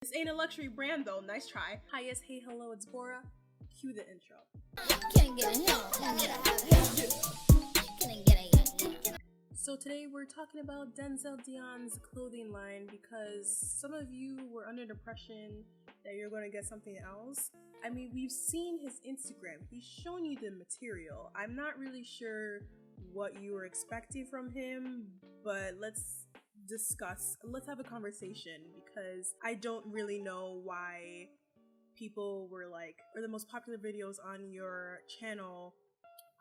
This ain't a luxury brand though, nice try. Hi, yes, hey, hello, it's Bora. Cue the intro. So today we're talking about Denzel Dion's clothing line because some of you were under the impression that you're going to get something else. I mean, we've seen his Instagram. He's shown you the material. I'm not really sure what you were expecting from him, but let's have a conversation because I don't really know why people were like, or the most popular videos on your channel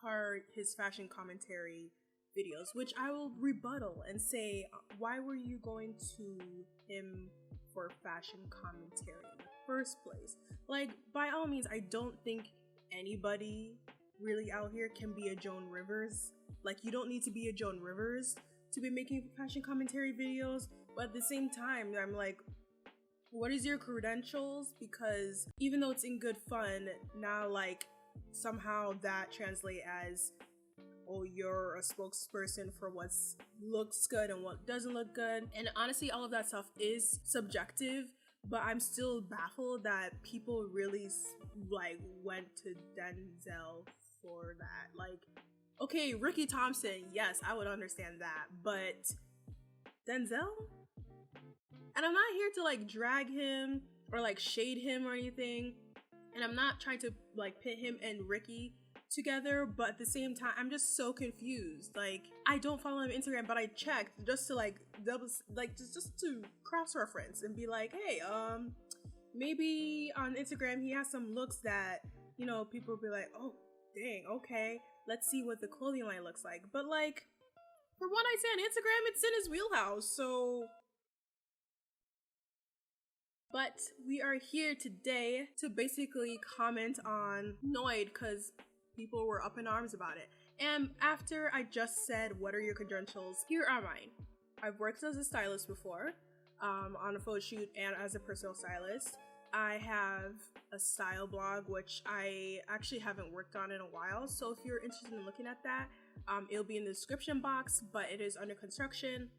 are his fashion commentary videos, which I will rebuttal and say, why were you going to him for fashion commentary in the first place? Like, by all means, I don't think anybody really out here can be a Joan Rivers. Like, you don't need to be a Joan Rivers to be making fashion commentary videos, but at the same time, I'm like, what is your credentials? Because even though it's in good fun, now like somehow that translates as, oh, you're a spokesperson for what looks good and what doesn't look good. And honestly, all of that stuff is subjective, but I'm still baffled that people really like went to Denzel for that. Like, okay, Ricky Thompson, yes, I would understand that, but Denzel? And I'm not here to like drag him or like shade him or anything, and I'm not trying to like pit him and Ricky together, but at the same time, I'm just so confused. Like, I don't follow him on Instagram, but I checked just to like double, like just to cross-reference and be like, hey, maybe on Instagram he has some looks that, you know, people will be like, oh, dang, okay, let's see what the clothing line looks like. But like, from what I see on Instagram, it's in his wheelhouse, so. But we are here today to basically comment on NOID because people were up in arms about it. And after I just said, what are your credentials? Here are mine. I've worked as a stylist before, on a photo shoot and as a personal stylist. I have a style blog, which I actually haven't worked on in a while. So if you're interested in looking at that, it'll be in the description box, but it is under construction.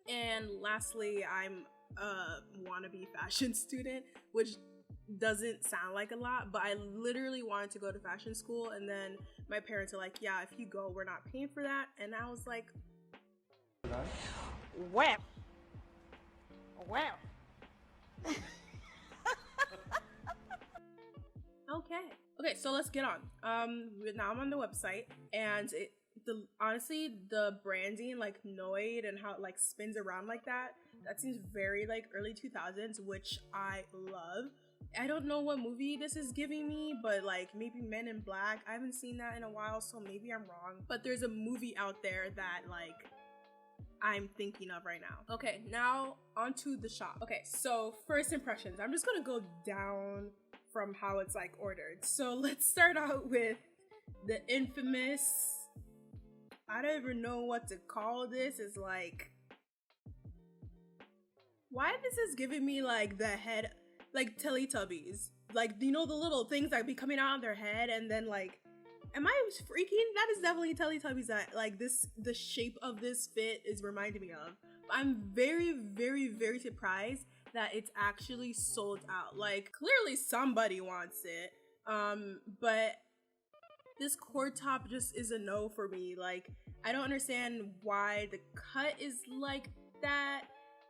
And lastly, I'm a wannabe fashion student, which doesn't sound like a lot, but I literally wanted to go to fashion school, and then my parents are like, yeah, if you go, we're not paying for that. And I was like, well okay, so let's get on. Now I'm on the website, and honestly, the branding, like NOID and how it like spins around like that seems very like early 2000s, which I love. I don't know what movie this is giving me, but like maybe Men in Black. I haven't seen that in a while, so maybe I'm wrong. But there's a movie out there that like I'm thinking of right now. Okay, now onto the shop. Okay, so first impressions. I'm just gonna go down from how it's like ordered. So let's start out with the infamous, I don't even know what to call this. It's like, why this is giving me like the head, like Teletubbies, like, you know, the little things that be coming out of their head, and then like, am I freaking? That is definitely Teletubbies that like this, the shape of this fit is reminding me of. I'm very, very, very surprised that it's actually sold out. Like, clearly somebody wants it, but this cord top just is a no for me. Like, I don't understand why the cut is like that.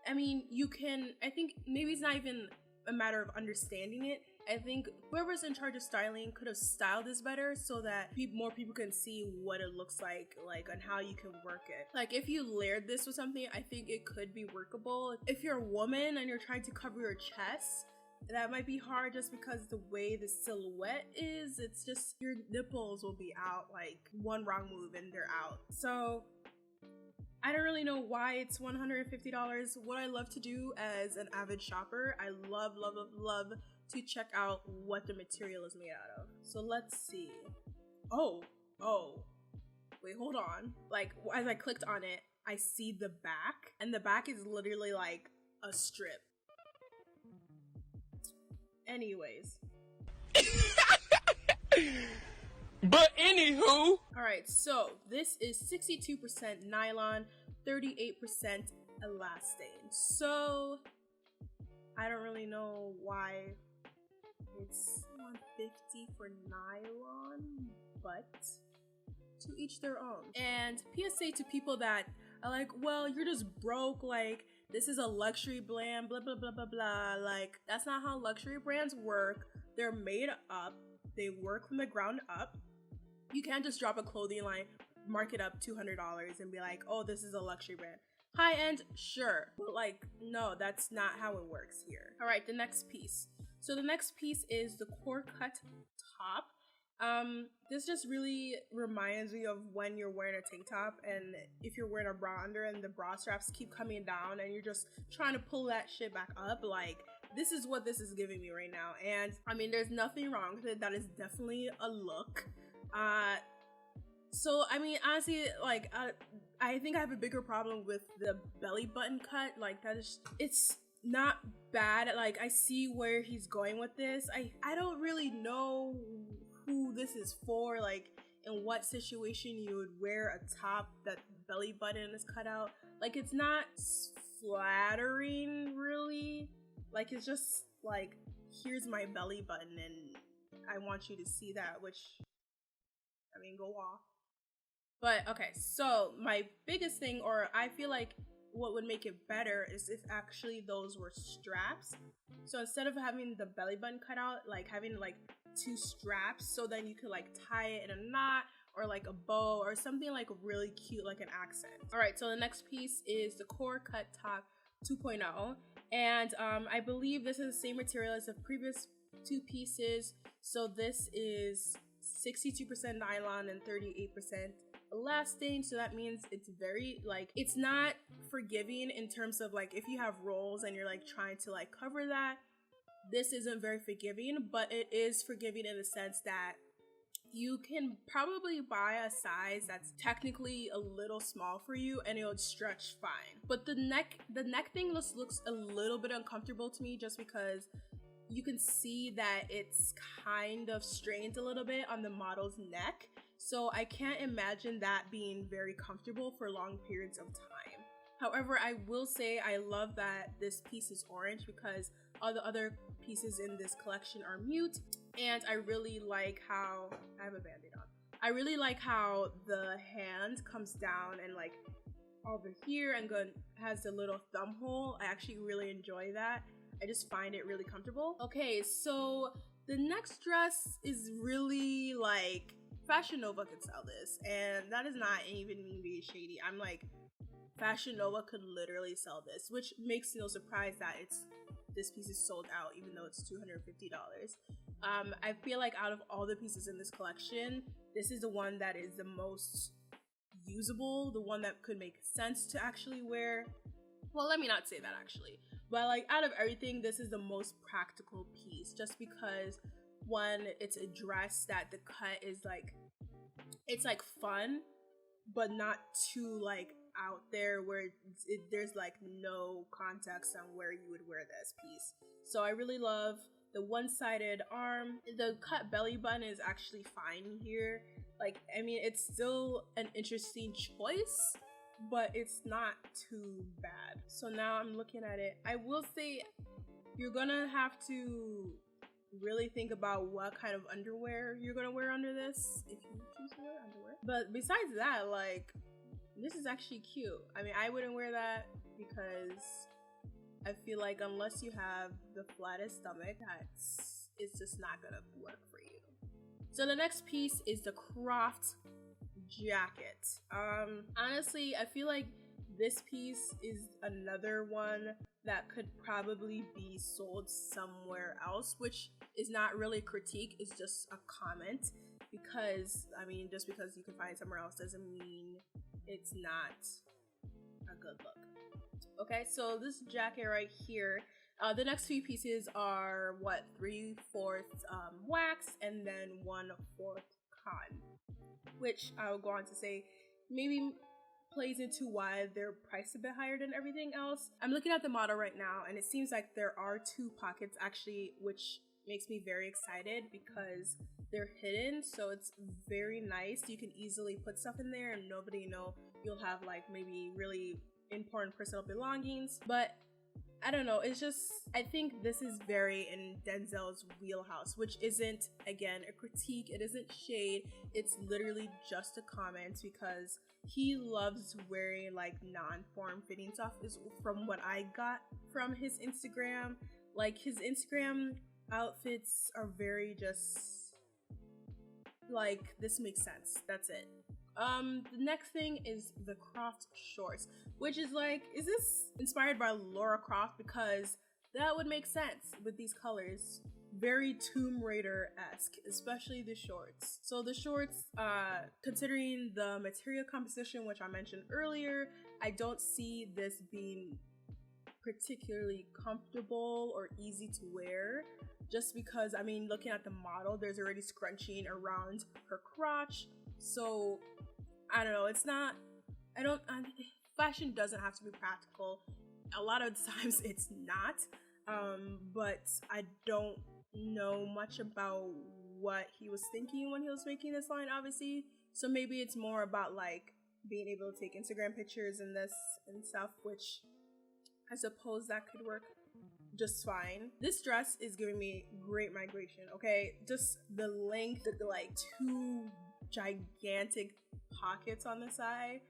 I mean, you can, I think maybe it's not even a matter of understanding it. I think whoever's in charge of styling could have styled this better so that more people can see what it looks like and how you can work it. Like, if you layered this with something, I think it could be workable. If you're a woman and you're trying to cover your chest, that might be hard just because the way the silhouette is. It's just your nipples will be out, like one wrong move and they're out. So I don't really know why it's $150. What I love to do as an avid shopper, I love, love, love, love to check out what the material is made out of. So let's see. Oh, wait, hold on. Like, as I clicked on it, I see the back, and the back is literally like a strip. Anyways. But anywho, alright, so this is 62% nylon, 38% elastane. So I don't really know why it's $150 for nylon, but to each their own. And PSA to people that are like, well, you're just broke, like this is a luxury brand, blah blah blah blah blah. Like, that's not how luxury brands work. They're made up, they work from the ground up. You can't just drop a clothing line, mark it up $200 and be like, oh, this is a luxury brand. High end, sure, but like, no, that's not how it works here. All right, the next piece. So the next piece is the core cut top. This just really reminds me of when you're wearing a tank top and if you're wearing a bra under and the bra straps keep coming down and you're just trying to pull that shit back up. Like, this is what this is giving me right now. And I mean, there's nothing wrong with it. That is definitely a look. So I mean, honestly, like, I think I have a bigger problem with the belly button cut. Like, that is, it's not bad. Like, I see where he's going with this. I don't really know who this is for, like in what situation you would wear a top that belly button is cut out. Like, it's not flattering really. Like, it's just like, here's my belly button and I want you to see that, which, I mean, go off. But okay, so my biggest thing, or I feel like what would make it better, is if actually those were straps. So instead of having the belly button cut out, like having like 2 straps, so then you could like tie it in a knot or like a bow or something like really cute, like an accent. All right, so the next piece is the core cut top 2.0, and I believe this is the same material as the previous 2 pieces. So this is 62% nylon and 38% elastane, so that means it's very, like, it's not forgiving in terms of like if you have rolls and you're like trying to like cover that. This isn't very forgiving, but it is forgiving in the sense that you can probably buy a size that's technically a little small for you and it would stretch fine. But the neck thing looks a little bit uncomfortable to me, just because you can see that it's kind of strained a little bit on the model's neck. So I can't imagine that being very comfortable for long periods of time. However, I will say I love that this piece is orange, because all the other pieces in this collection are mute, and I really like how, I have a band-aid on. I really like how the hand comes down and like over here and has a little thumb hole. I actually really enjoy that. I just find it really comfortable. Okay, so the next dress is really like, Fashion Nova could sell this, and that is not even me being shady. I'm like, Fashion Nova could literally sell this, which makes no surprise that this piece is sold out, even though it's $250. I feel like out of all the pieces in this collection, this is the one that is the most usable, the one that could make sense to actually wear. Well, let me not say that actually, but like out of everything, this is the most practical piece, just because one, it's a dress that the cut is like, it's like fun, but not too like out there where there's like no context on where you would wear this piece. So I really love the one-sided arm. The cut belly button is actually fine here. Like, I mean, it's still an interesting choice, but it's not too bad. So now I'm looking at it. I will say you're gonna have to really think about what kind of underwear you're gonna wear under this, if you choose to wear underwear. But besides that, like, this is actually cute. I mean, I wouldn't wear that because I feel like unless you have the flattest stomach, it's just not gonna work for you. So the next piece is the cropped jacket. Honestly, I feel like this piece is another one that could probably be sold somewhere else, which is not really a critique, it's just a comment, because I mean, just because you can find it somewhere else doesn't mean it's not a good look. Okay, so this jacket right here, the next few pieces are what, 3/4 wax and then 1/4 cotton, which I'll go on to say maybe plays into why they're priced a bit higher than everything else. I'm looking at the model right now and it seems like there are 2 pockets actually, which makes me very excited because they're hidden, so it's very nice. You can easily put stuff in there and nobody know. You'll have like maybe really important personal belongings. But I don't know, it's just, I think this is very in Denzel's wheelhouse, which isn't, again, a critique, it isn't shade, it's literally just a comment because he loves wearing like non-form fitting stuff, is from what I got from his Instagram. Like his Instagram outfits are very just like, this makes sense, that's it. The next thing is the cropped shorts, which is like, is this inspired by Laura Croft? Because that would make sense with these colors. Very Tomb Raider-esque, especially the shorts. So the shorts, considering the material composition, which I mentioned earlier, I don't see this being particularly comfortable or easy to wear, just because, I mean, looking at the model, there's already scrunching around her crotch. So I don't know, it's not, fashion doesn't have to be practical. A lot of times it's not, but I don't know much about what he was thinking when he was making this line, obviously. So maybe it's more about like being able to take Instagram pictures and this and stuff, which I suppose that could work just fine. This dress is giving me great migration, okay? Just the length, the like 2 gigantic pockets on the side.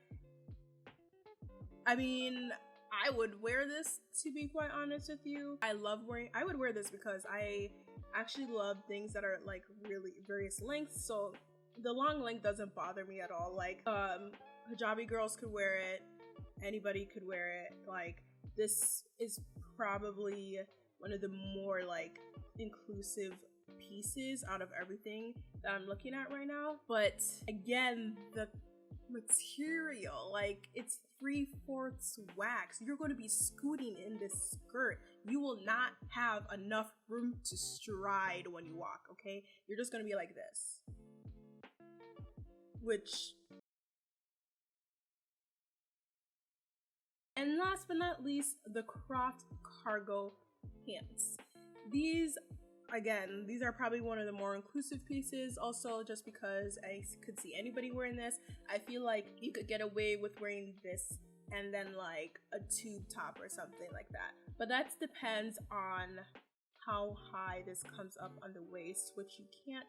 I mean, I would wear this, to be quite honest with you. I would wear this because I actually love things that are like really various lengths, so the long length doesn't bother me at all. Like hijabi girls could wear it, anybody could wear it. Like, this is probably one of the more like inclusive pieces out of everything that I'm looking at right now. But again, the material, like, it's 3/4 wax. You're going to be scooting in this skirt. You will not have enough room to stride when you walk, okay? You're just going to be like this, which, and last but not least, the cropped cargo pants. These are probably one of the more inclusive pieces, also just because I could see anybody wearing this. I feel like you could get away with wearing this and then like a tube top or something like that. But that depends on how high this comes up on the waist, which you can't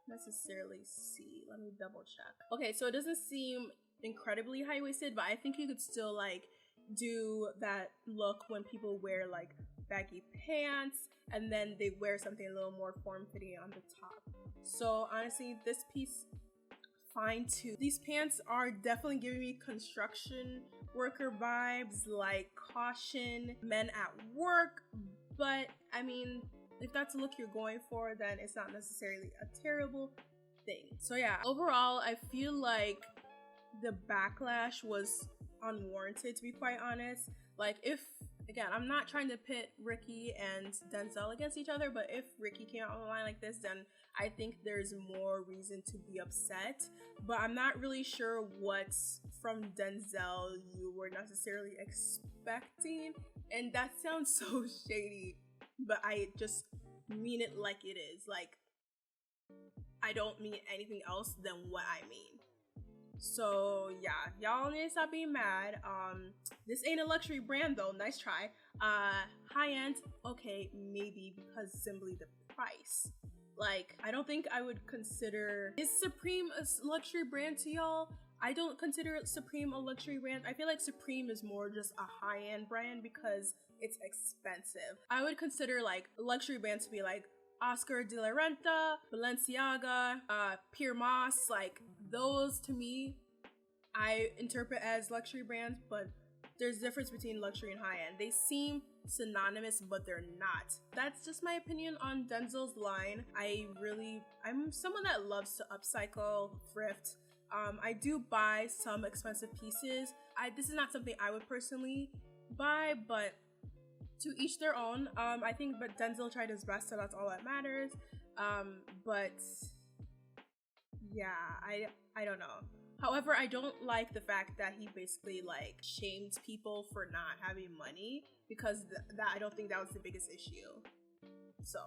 necessarily see. Let me double check. Okay, so it doesn't seem incredibly high-waisted, but I think you could still like do that look when people wear like baggy pants and then they wear something a little more form-fitting on the top. So honestly, this piece, fine too. These pants are definitely giving me construction worker vibes, like caution, men at work. But I mean, if that's the look you're going for, then it's not necessarily a terrible thing. So yeah, overall, I feel like the backlash was unwarranted, to be quite honest. Like, if, again, I'm not trying to pit Ricky and Denzel against each other, but if Ricky came out on the line like this, then I think there's more reason to be upset. But I'm not really sure what from Denzel you were necessarily expecting, and that sounds so shady, but I just mean it like it is. Like, I don't mean anything else than what I mean. So yeah, y'all need to stop being mad. This ain't a luxury brand though. Nice try. High end, okay, maybe, because simply the price. Like, I don't think I would consider, is Supreme a luxury brand to y'all? I don't consider Supreme a luxury brand. I feel like Supreme is more just a high-end brand because it's expensive. I would consider like luxury brands to be like Oscar de la Renta, Balenciaga, Pierre Moss. Like, those to me, I interpret as luxury brands, but there's a difference between luxury and high-end. They seem synonymous, but they're not. That's just my opinion on Denzel's line. I'm someone that loves to upcycle, thrift. I do buy some expensive pieces. This is not something I would personally buy, but to each their own. I think, but Denzel tried his best, so that's all that matters. But yeah, I don't know. However, I don't like the fact that he basically like shamed people for not having money, because that I don't think that was the biggest issue. So.